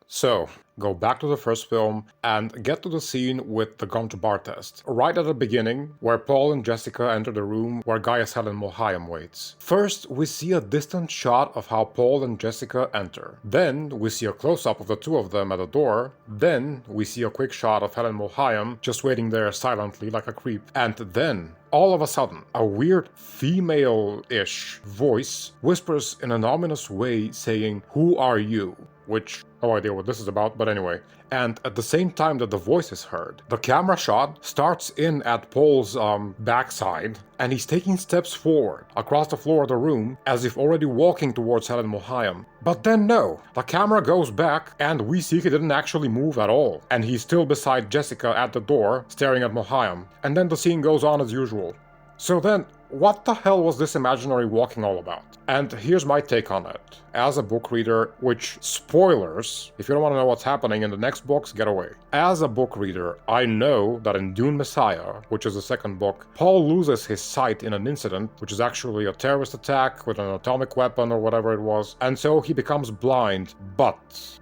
So, go back to the first film and get to the scene with the gum to bar test. Right at the beginning, where Paul and Jessica enter the room where Gaius Helen Mohayam waits. First, we see a distant shot of how Paul and Jessica enter. Then, we see a close-up of the two of them at the door. Then, we see a quick shot of Helen Mohayam just waiting there silently like a creep. And then, all of a sudden, a weird female-ish voice whispers in an ominous way saying, "Who are you?" Which, no idea what this is about, but anyway. And at the same time that the voice is heard, the camera shot starts in at Paul's backside, and he's taking steps forward across the floor of the room as if already walking towards Helen Mohayam. But then no, the camera goes back and we see he didn't actually move at all, and he's still beside Jessica at the door, staring at Mohayam. And then the scene goes on as usual. So then, what the hell was this imaginary walking all about? And here's my take on it. As a book reader, which, spoilers, if you don't want to know what's happening in the next books, get away. As a book reader, I know that in Dune Messiah, which is the second book, Paul loses his sight in an incident, which is actually a terrorist attack with an atomic weapon or whatever it was, and so he becomes blind, but,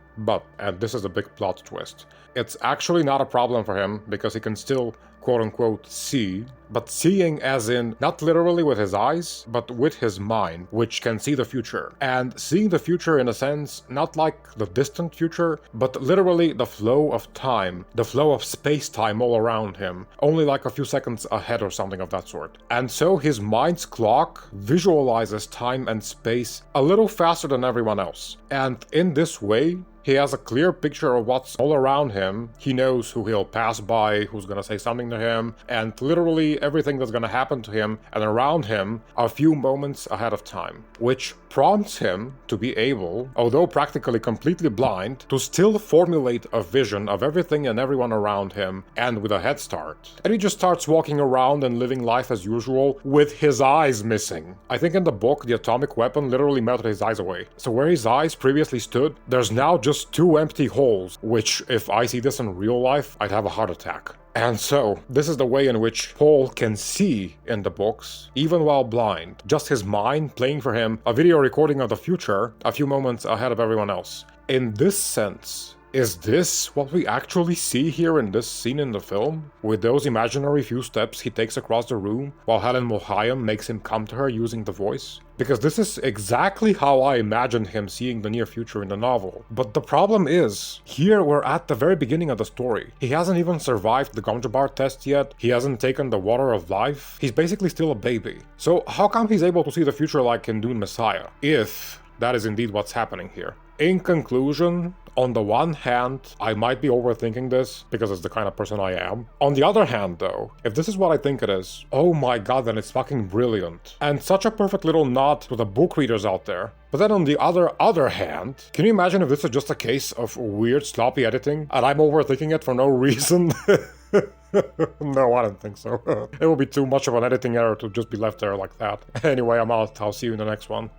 and this is a big plot twist, it's actually not a problem for him because he can still quote-unquote see, but seeing as in not literally with his eyes, but with his mind, which can see the future. And seeing the future in a sense, not like the distant future, but literally the flow of time, the flow of space-time all around him, only like a few seconds ahead or something of that sort. And so his mind's clock visualizes time and space a little faster than everyone else. And in this way, he has a clear picture of what's all around him. He knows who he'll pass by, who's gonna say something to him, and literally everything that's gonna happen to him and around him a few moments ahead of time. Which prompts him to be able, although practically completely blind, to still formulate a vision of everything and everyone around him, and with a head start. And he just starts walking around and living life as usual with his eyes missing. I think in the book, the atomic weapon literally melted his eyes away. So where his eyes previously stood, there's now just two empty holes, which if I see this in real life, I'd have a heart attack. And so, this is the way in which Paul can see in the books, even while blind. Just his mind playing for him a video recording of the future a few moments ahead of everyone else. In this sense, is this what we actually see here in this scene in the film? With those imaginary few steps he takes across the room while Helen Mohayam makes him come to her using the voice? Because this is exactly how I imagined him seeing the near future in the novel. But the problem is, here we're at the very beginning of the story. He hasn't even survived the Gonjabar test yet, he hasn't taken the water of life, he's basically still a baby. So how come he's able to see the future like in Dune Messiah? If that is indeed what's happening here. In conclusion, on the one hand, I might be overthinking this because it's the kind of person I am. On the other hand though, if this is what I think it is, oh my god, then it's fucking brilliant. And such a perfect little nod to the book readers out there. But then on the other hand, can you imagine if this is just a case of weird sloppy editing and I'm overthinking it for no reason? No, I don't think so. It would be too much of an editing error to just be left there like that. Anyway, I'm out. I'll see you in the next one.